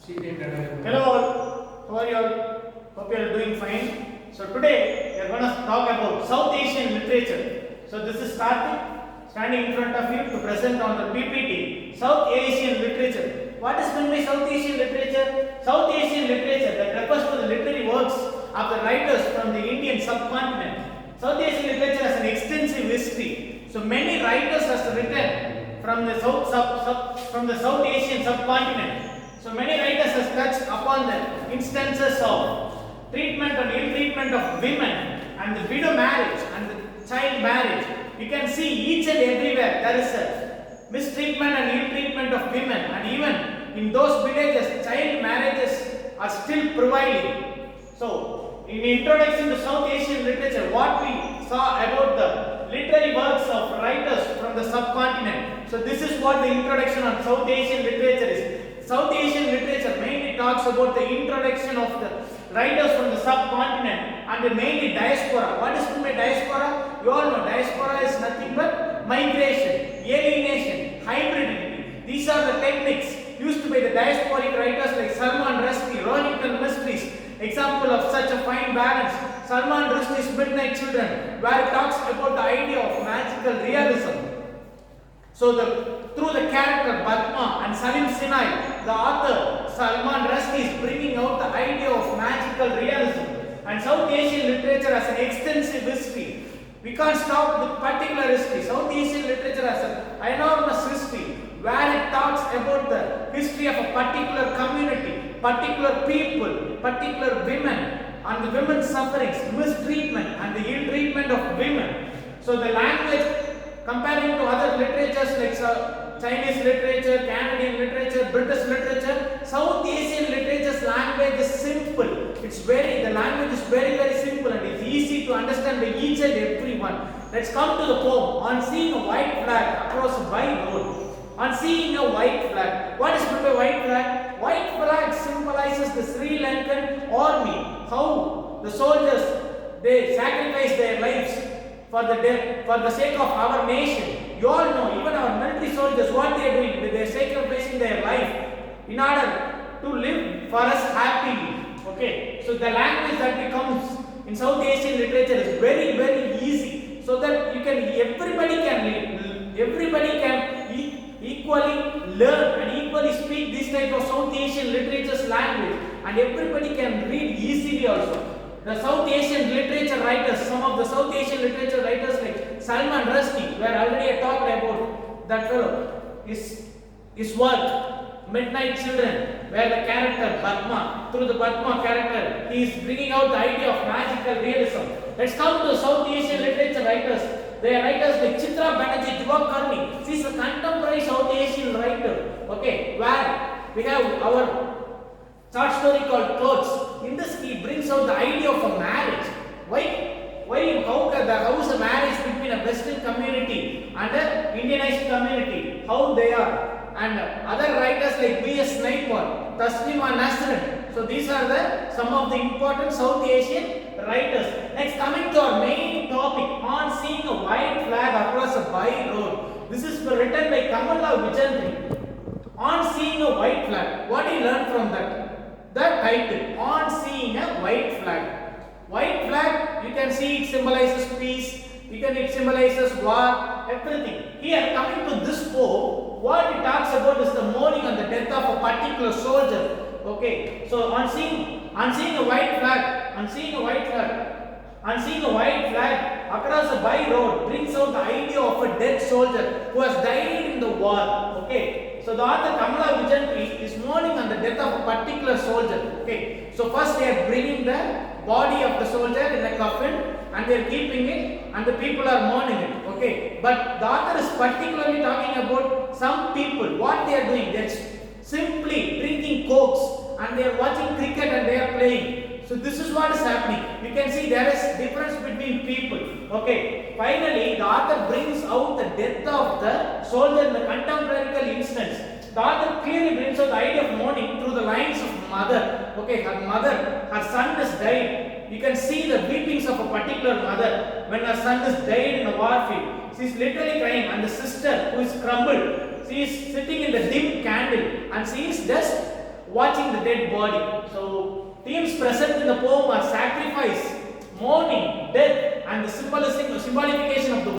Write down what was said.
Hello all, how are you all? Hope you are doing fine. So today we are going to talk about South Asian literature. So this is Karthik standing in front of you to present on the PPT South Asian literature. What is meant by South Asian literature? South Asian literature that refers to the literary works of the writers from the Indian subcontinent. South Asian literature has an extensive history. So many writers have written from the South Asian subcontinent. So many writers have touched upon the instances of treatment and ill-treatment of women and the widow marriage and the child marriage. You can see each and everywhere there is a mistreatment and ill-treatment of women, and even in those villages child marriages are still prevailing. So in introduction to South Asian literature, what we saw about the literary works of writers from the subcontinent. So this is what the introduction on South Asian literature is. South Asian literature mainly talks about the introduction of the writers from the subcontinent and mainly diaspora. What is meant by diaspora? You all know diaspora is nothing but migration, alienation, hybridity. These are the techniques used by the diasporic writers like Salman Rushdie, Ronical Mysteries. Example of such a fine balance, Salman Rushdie's Midnight Children, where it talks about the idea of magical realism. So through the character Padma and Salim Sinai, the author Salman Rushdie is bringing out the idea of magical realism. And South Asian literature has an extensive history. We can't stop with particular history. South Asian literature has an enormous history where it talks about the history of a particular community, particular people, particular women, and the women's sufferings, mistreatment and the ill treatment of women. So the language, comparing to other literatures like Chinese literature, Canadian literature, British literature, South Asian literature's language is simple. The language is very simple and it's easy to understand by each and everyone. Let's come to the poem. On seeing a white flag across a wide road. On seeing a white flag. What is meant by white flag? White flag symbolizes the Sri Lankan army. How the soldiers, they sacrifice their lives for the sake of our nation. You all know, even our military soldiers, what they are doing, they are sacrificing their life in order to live for us happily. Okay, so the language that becomes in South Asian literature is very easy, so that everybody can equally learn and equally speak this type of South Asian literature's language, and everybody can read easily also. The South Asian literature writers, some of the South Asian literature writers like Salman Rushdie, where already I talked about that fellow, his work, Midnight Children, where the character Padma, through the Padma character, he is bringing out the idea of magical realism. Let's come to South Asian literature writers. They are writers like Chitra Banerjee Divakaruni. She is a contemporary South Asian writer. Okay, where we have our short story called Clothes. In this, he brings out the idea of a marriage. How is a marriage between a Western community and an Indianized community? How they are. And other writers like B.S. Naipaul, Taslima Nasrin. So these are some of the important South Asian writers. Next, coming to our main topic, On Seeing a White Flag Across a By Road. This is written by Kamala Vijayantri. On Seeing a White Flag. What do you learn from that? The title, On Seeing a White Flag. White flag, you can see it symbolizes peace, it symbolizes war, everything. Here, coming to this poem, what it talks about is the mourning and the death of a particular soldier. Okay, so on seeing a white flag, across a by road brings out the idea of a dead soldier who has died in the war. Okay, so the author Kamala Vijayantri is mourning on the death of a particular soldier. Okay, so first they are bringing the body of the soldier in a coffin and they are keeping it and the people are mourning it. Okay, but the author is particularly talking about some people. What they are doing, they are simply drinking cokes and they are watching cricket and they are playing. So this is what is happening. You can see there is difference between people. Okay, finally the author brings out the death of the soldier in the contemporary instance. The author clearly brings out the idea of mourning through the lines of mother. Okay, her son has died. You can see the weepings of a particular mother when her son has died in a war field. She is literally crying, and the sister who is crumbled, she is sitting in the dim candle and she is just watching the dead body. So themes present in the poem are sacrifice, mourning, death, and the symbolification of the